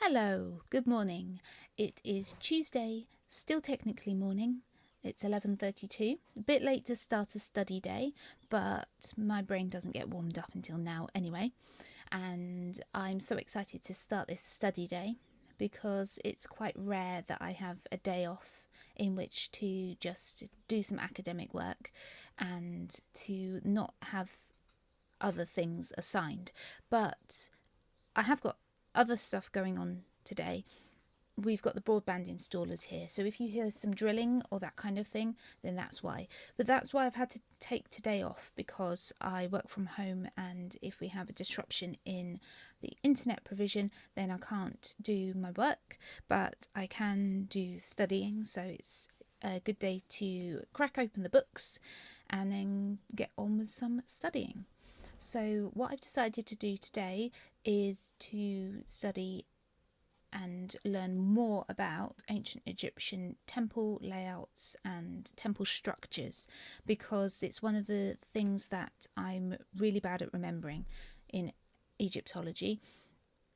Hello, good morning. It is Tuesday, still technically morning. It's 11:32, a bit late to start a study day, but my brain doesn't get warmed up until now anyway. And I'm so excited to start this study day because it's quite rare that I have a day off in which to just do some academic work and to not have other things assigned. But I have got other stuff going on today. We've got the broadband installers here, so if you hear some drilling or that kind of thing, then that's why. But that's why I've had to take today off, because I work from home, and if we have a disruption in the internet provision, then I can't do my work, but I can do studying. So it's a good day to crack open the books and then get on with some studying. So what I've decided to do today is to study and learn more about ancient Egyptian temple layouts and temple structures, because it's one of the things that I'm really bad at remembering in Egyptology.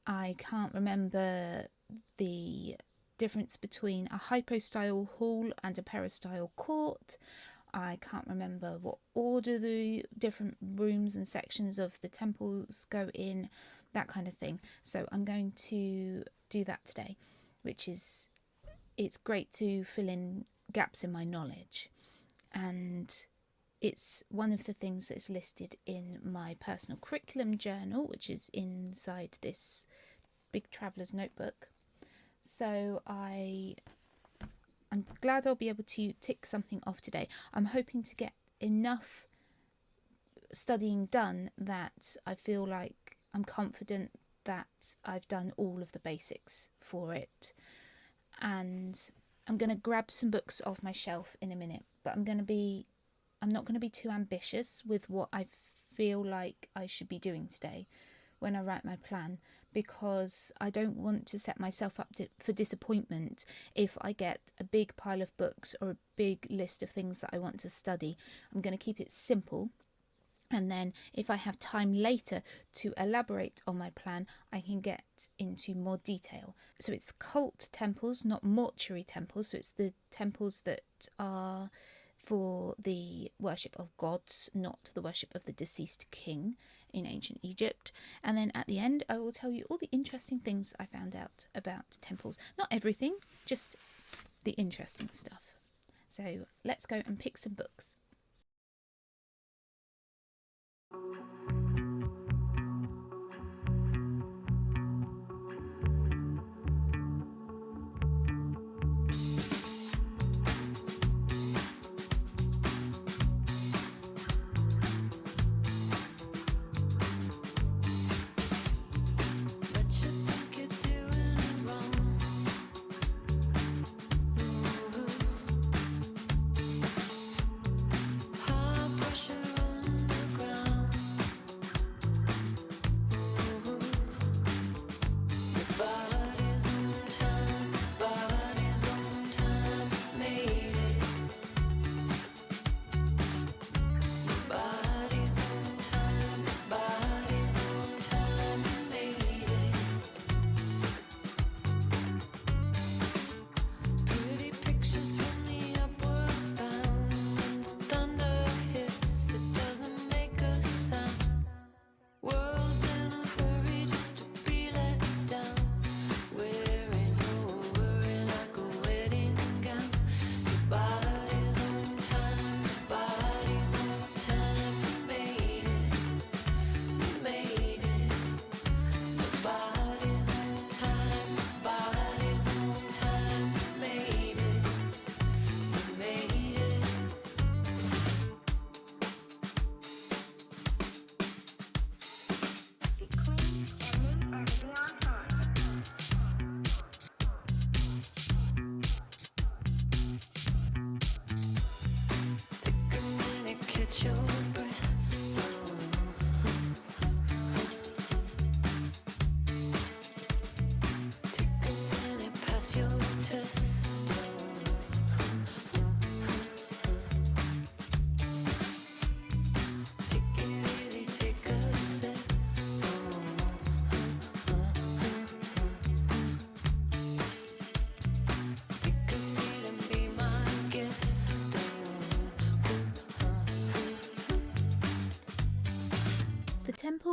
I can't remember the difference between a hypostyle hall and a peristyle court. I can't remember what order the different rooms and sections of the temples go in, that kind of thing. So I'm going to do that today, it's great to fill in gaps in my knowledge. And it's one of the things that's listed in my personal curriculum journal, which is inside this big traveller's notebook. So I'm glad I'll be able to tick something off today. I'm hoping to get enough studying done that I feel like I'm confident that I've done all of the basics for it. And I'm going to grab some books off my shelf in a minute, but I'm not going to be too ambitious with what I feel like I should be doing today when I write my plan, because I don't want to set myself up for disappointment if I get a big pile of books or a big list of things that I want to study. I'm going to keep it simple, and then if I have time later to elaborate on my plan, I can get into more detail. So it's cult temples, not mortuary temples. So it's the temples that are for the worship of gods, not the worship of the deceased king in ancient Egypt. And then at the end, I will tell you all the interesting things I found out about temples. Not everything, just the interesting stuff. So let's go and pick some books.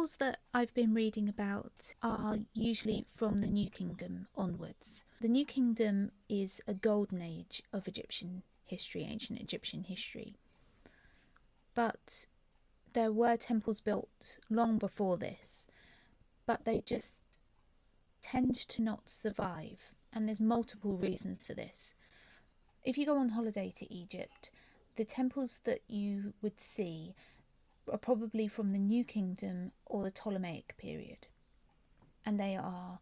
temples that I've been reading about are usually from the New Kingdom onwards. The New Kingdom is a golden age of Egyptian history, ancient Egyptian history. But there were temples built long before this, but they just tend to not survive. And there's multiple reasons for this. If you go on holiday to Egypt, the temples that you would see are probably from the New Kingdom or the Ptolemaic period. And they are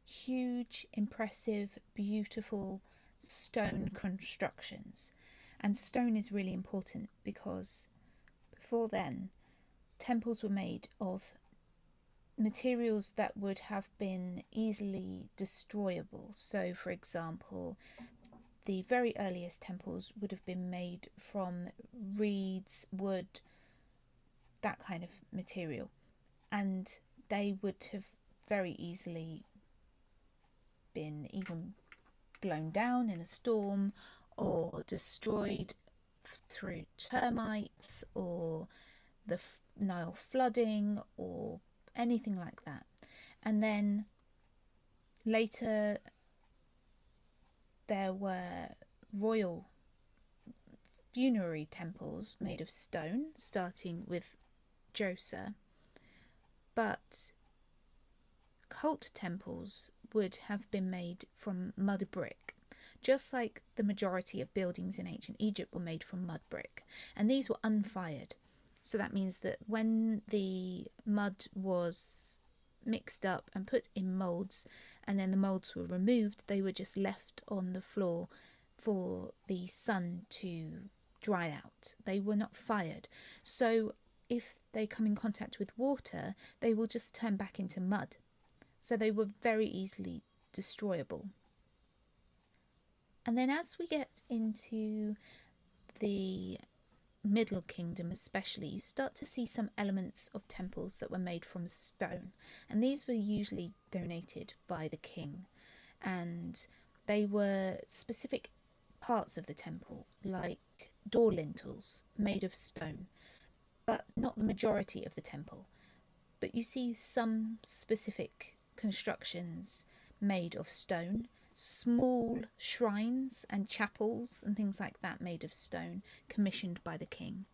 huge, impressive, beautiful stone constructions. And stone is really important because before then, temples were made of materials that would have been easily destroyable. So, for example, the very earliest temples would have been made from reeds, wood, that kind of material, and they would have very easily been even blown down in a storm or destroyed through termites or the Nile flooding or anything like that. And then later there were royal funerary temples made of stone, starting with Djoser, but cult temples would have been made from mud brick, just like the majority of buildings in ancient Egypt were made from mud brick, and these were unfired. So that means that when the mud was mixed up and put in moulds, and then the moulds were removed, they were just left on the floor for the sun to dry out. They were not fired. So if they come in contact with water, they will just turn back into mud. So they were very easily destroyable. And then as we get into the Middle Kingdom especially, you start to see some elements of temples that were made from stone, and these were usually donated by the king, and they were specific parts of the temple, like door lintels made of stone, but not the majority of the temple. But you see some specific constructions made of stone, small shrines and chapels and things like that made of stone, commissioned by the king,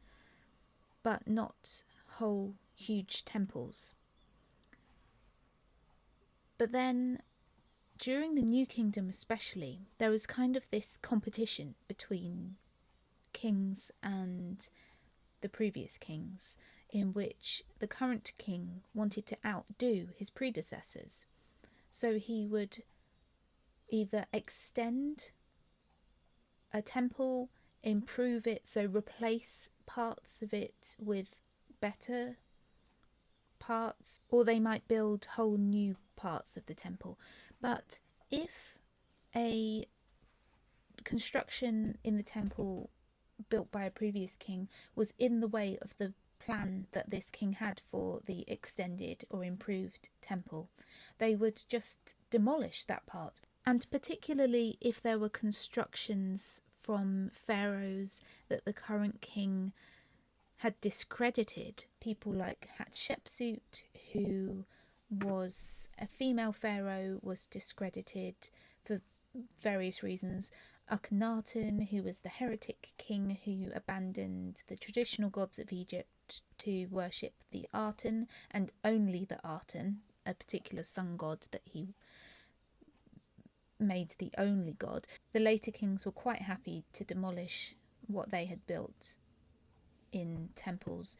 but not whole huge temples. But then during the New Kingdom especially, there was kind of this competition between kings and the previous kings, in which the current king wanted to outdo his predecessors. So he would either extend a temple, improve it, so replace parts of it with better parts, or they might build whole new parts of the temple. But if a construction in the temple built by a previous king was in the way of the plan that this king had for the extended or improved temple, they would just demolish that part. And particularly if there were constructions from pharaohs that the current king had discredited, people like Hatshepsut, who was a female pharaoh, was discredited for various reasons. Akhenaten, who was the heretic king who abandoned the traditional gods of Egypt to worship the Aten, and only the Aten, a particular sun god that he made the only god. The later kings were quite happy to demolish what they had built in temples,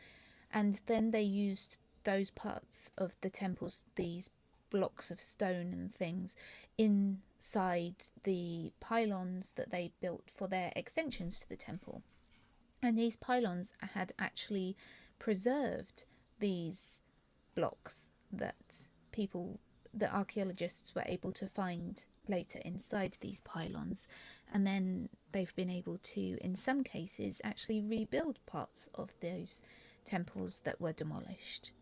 and then they used those parts of the temples, these blocks of stone and things, inside the pylons that they built for their extensions to the temple. And these pylons had actually preserved these blocks that archaeologists were able to find later inside these pylons, and then they've been able to, in some cases, actually rebuild parts of those temples that were demolished.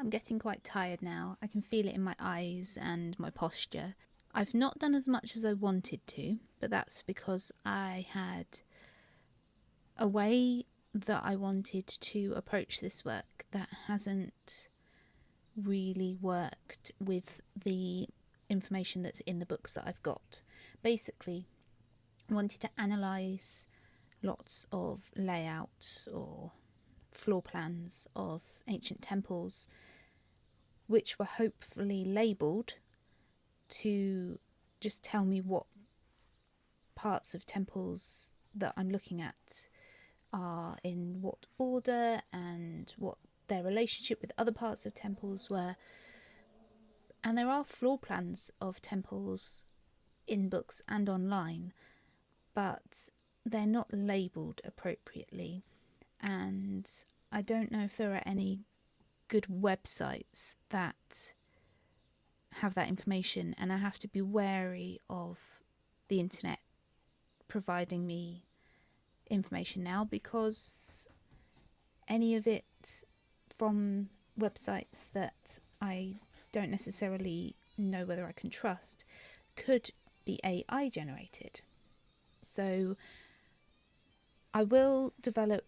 I'm getting quite tired now. I can feel it in my eyes and my posture. I've not done as much as I wanted to, but that's because I had a way that I wanted to approach this work that hasn't really worked with the information that's in the books that I've got. Basically, I wanted to analyse lots of layouts or floor plans of ancient temples, which were hopefully labelled to just tell me what parts of temples that I'm looking at are in what order and what their relationship with other parts of temples were. And there are floor plans of temples in books and online, but they're not labelled appropriately. And I don't know if there are any good websites that have that information, and I have to be wary of the internet providing me information now, because any of it from websites that I don't necessarily know whether I can trust could be AI generated. So I will develop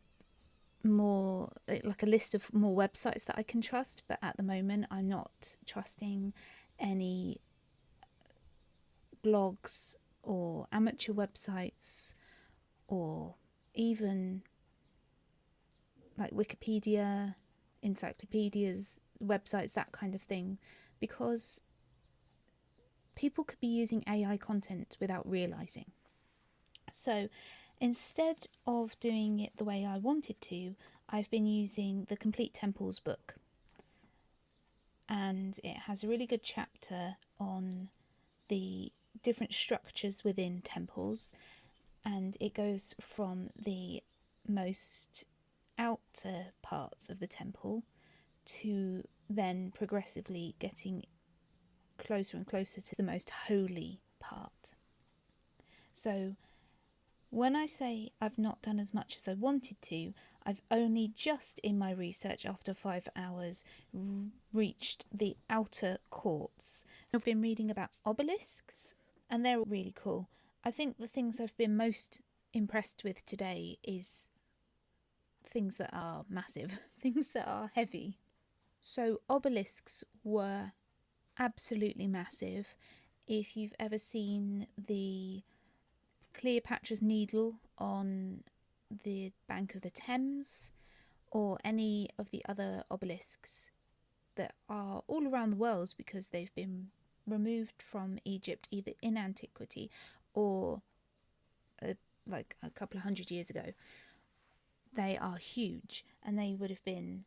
more, like a list of more websites that I can trust, but at the moment I'm not trusting any blogs or amateur websites or even like Wikipedia, encyclopedias, websites, that kind of thing, because people could be using AI content without realising. So instead of doing it the way I wanted to, I've been using the Complete Temples book, and it has a really good chapter on the different structures within temples, and it goes from the most outer parts of the temple to then progressively getting closer and closer to the most holy part. So when I say I've not done as much as I wanted to, I've only just in my research after 5 hours reached the outer courts. I've been reading about obelisks, and they're really cool. I think the things I've been most impressed with today is things that are massive, things that are heavy. So obelisks were absolutely massive. If you've ever seen the Cleopatra's Needle on the bank of the Thames, or any of the other obelisks that are all around the world because they've been removed from Egypt either in antiquity or like a couple of hundred years ago, they are huge, and they would have been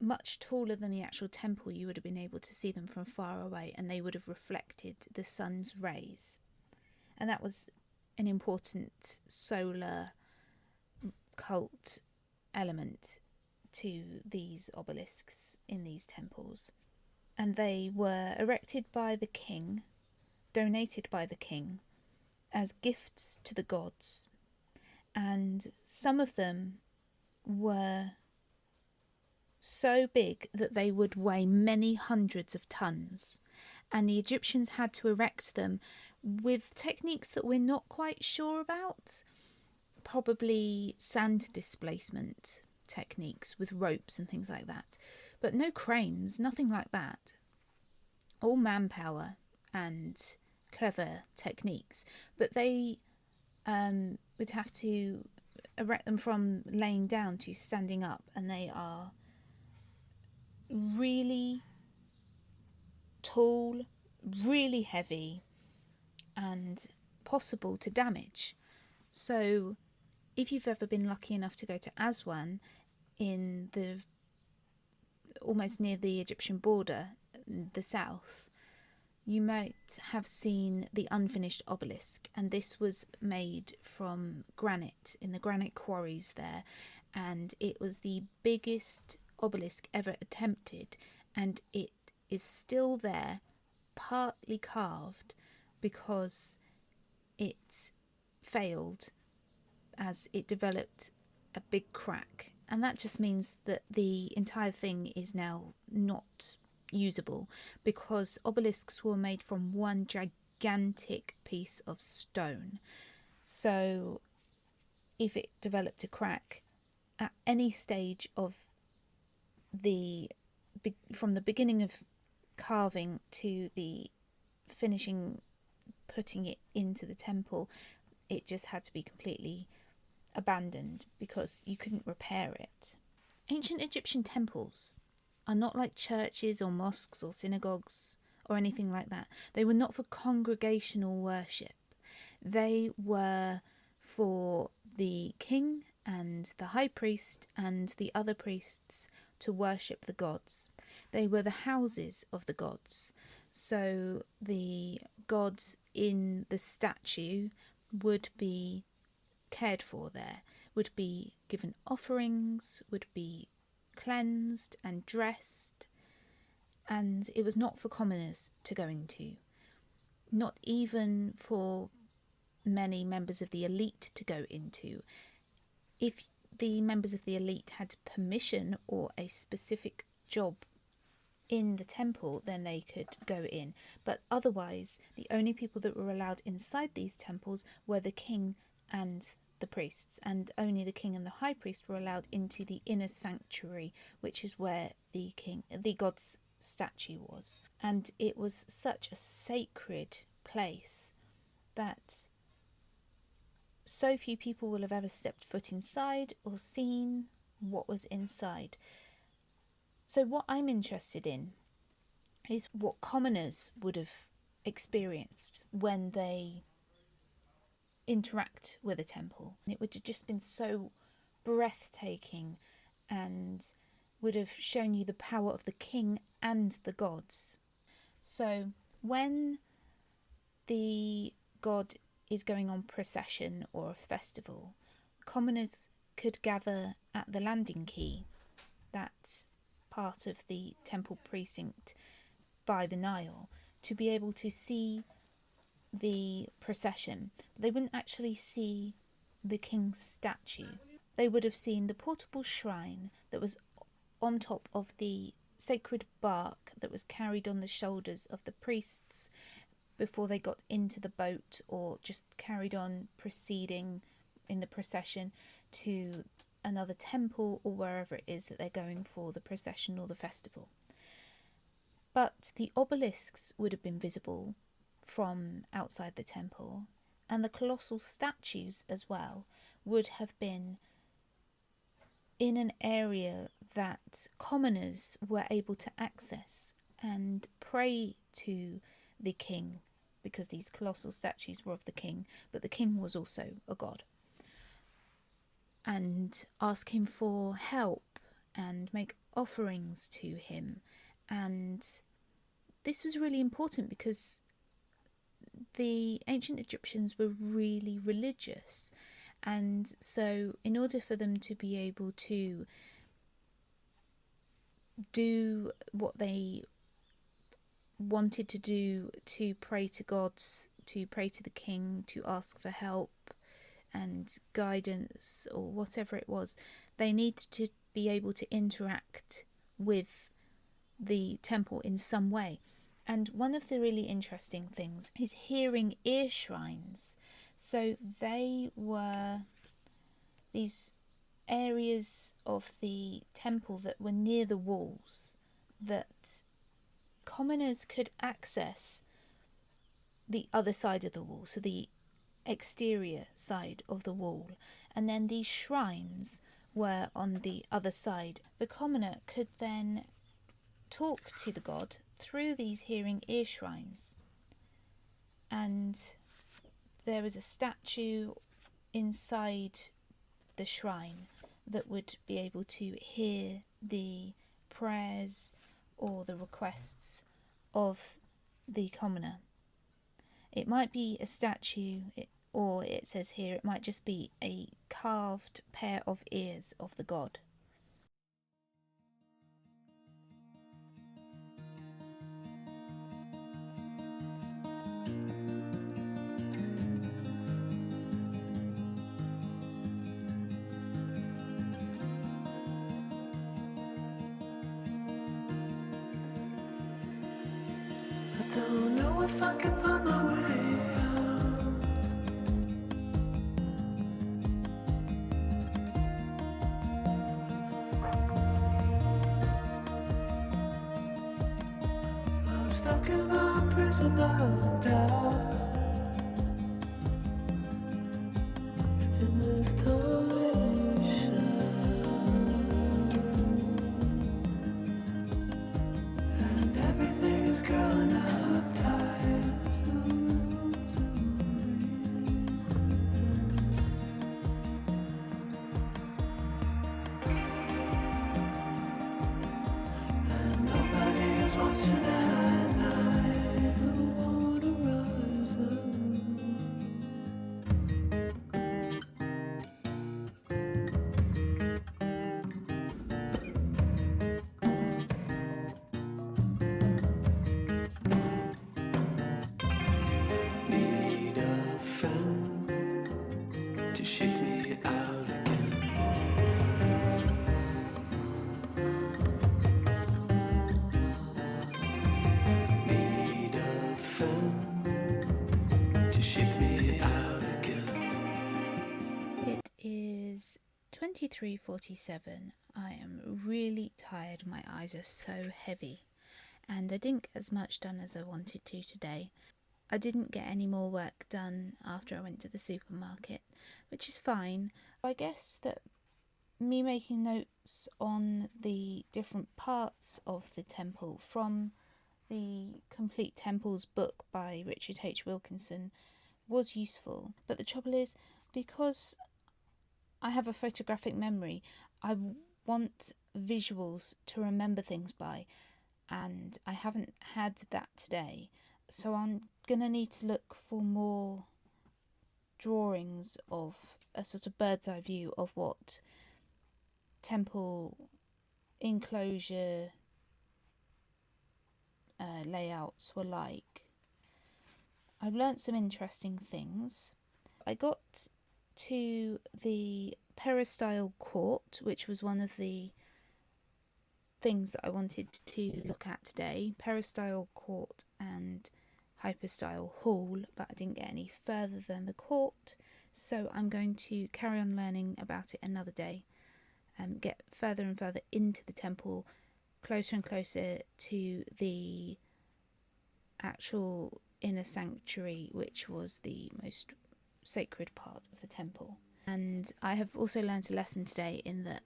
much taller than the actual temple. You would have been able to see them from far away, and they would have reflected the sun's rays, and that was an important solar cult element to these obelisks in these temples. And they were erected by the king, donated by the king, as gifts to the gods. And some of them were so big that they would weigh many hundreds of tons. And the Egyptians had to erect them with techniques that we're not quite sure about. Probably sand displacement techniques with ropes and things like that. But no cranes, nothing like that. All manpower and clever techniques. But they would have to erect them from laying down to standing up, and they are really tall, really heavy, and possible to damage. So if you've ever been lucky enough to go to Aswan in the almost near the Egyptian border, the south, you might have seen the unfinished obelisk, and this was made from granite in the granite quarries there, and it was the biggest obelisk ever attempted, and it is still there, partly carved because it failed as it developed a big crack, and that just means that the entire thing is now not usable, because obelisks were made from one gigantic piece of stone. So if it developed a crack at any stage of the from the beginning of carving to the finishing putting it into the temple, it just had to be completely abandoned because you couldn't repair it. Ancient Egyptian temples are not like churches or mosques or synagogues or anything like that. They were not for congregational worship. They were for the king and the high priest and the other priests to worship the gods. They were the houses of the gods. So the gods in the statue would be cared for there, would be given offerings, would be cleansed and dressed, and it was not for commoners to go into, not even for many members of the elite to go into. If the members of the elite had permission or a specific job in the temple, then they could go in, but otherwise the only people that were allowed inside these temples were the king and the priests, and only the king and the high priest were allowed into the inner sanctuary, which is where the god's statue was. And it was such a sacred place that so few people will have ever stepped foot inside or seen what was inside. So what I'm interested in is what commoners would have experienced when they interact with a temple. It would have just been so breathtaking and would have shown you the power of the king and the gods. So when the god is going on procession or a festival, commoners could gather at the landing key, that part of the temple precinct by the Nile, to be able to see the procession. They wouldn't actually see the king's statue. They would have seen the portable shrine that was on top of the sacred bark that was carried on the shoulders of the priests before they got into the boat or just carried on proceeding in the procession to another temple or wherever it is that they're going for the procession or the festival. But the obelisks would have been visible from outside the temple, and the colossal statues as well would have been in an area that commoners were able to access and pray to the king, because these colossal statues were of the king, but the king was also a god, and ask him for help and make offerings to him. And this was really important because the ancient Egyptians were really religious, and so in order for them to be able to do what they wanted to do, to pray to gods, to pray to the king, to ask for help and guidance or whatever it was, they needed to be able to interact with the temple in some way. And one of the really interesting things is hearing ear shrines. So they were these areas of the temple that were near the walls that commoners could access the other side of the wall, so the exterior side of the wall, and then these shrines were on the other side. The commoner could then talk to the god through these hearing ear shrines, and there was a statue inside the shrine that would be able to hear the prayers or the requests of the commoner. It might be a statue, or it says here it might just be a carved pair of ears of the god. don't know if I can find my way out. I'm stuck in a prison of doubt. In this tiny shell, and everything is growing up tight. There's no room to breathe. And nobody is watching at night. Who wanna rise up? Need a friend to shake me out again. Need a friend to shake me out again. It is 23:47. I am really tired. My eyes are so heavy. And I didn't get as much done as I wanted to today. I didn't get any more work done after I went to the supermarket, which is fine. I guess that me making notes on the different parts of the temple from the Complete Temples book by Richard H. Wilkinson was useful. But the trouble is, because I have a photographic memory, I want visuals to remember things by, and I haven't had that today. So I'm going to need to look for more drawings of a sort of bird's eye view of what temple enclosure layouts were like. I've learnt some interesting things. I got to the peristyle court, which was one of the things that I wanted to look at today. Peristyle court and hypostyle hall, but I didn't get any further than the court, so I'm going to carry on learning about it another day and get further and further into the temple, closer and closer to the actual inner sanctuary, which was the most sacred part of the temple. And I have also learned a lesson today in that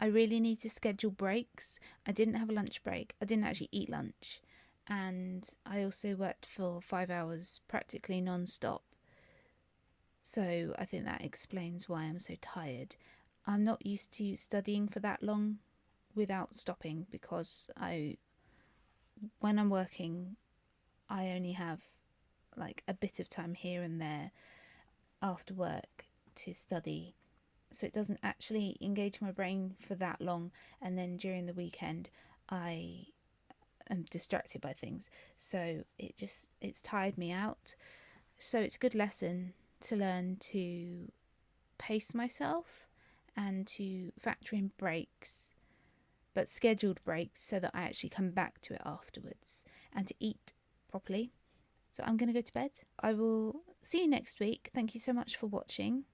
I really need to schedule breaks. I didn't have a lunch break. I didn't actually eat lunch. And I also worked for 5 hours practically non-stop. So I think that explains why I'm so tired. I'm not used to studying for that long without stopping, because when I'm working, I only have like a bit of time here and there after work to study. So it doesn't actually engage my brain for that long, and then during the weekend I am distracted by things, so it's tired me out. So it's a good lesson to learn to pace myself and to factor in breaks, but scheduled breaks, so that I actually come back to it afterwards, and to eat properly. So I'm going to go to bed. I will see you next week. Thank you so much for watching.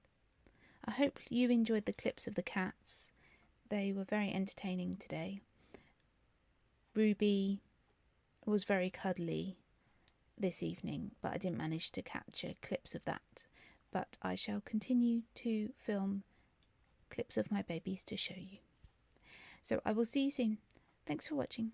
I hope you enjoyed the clips of the cats. They were very entertaining today. Ruby was very cuddly this evening, but I didn't manage to capture clips of that. But I shall continue to film clips of my babies to show you. So I will see you soon. Thanks for watching.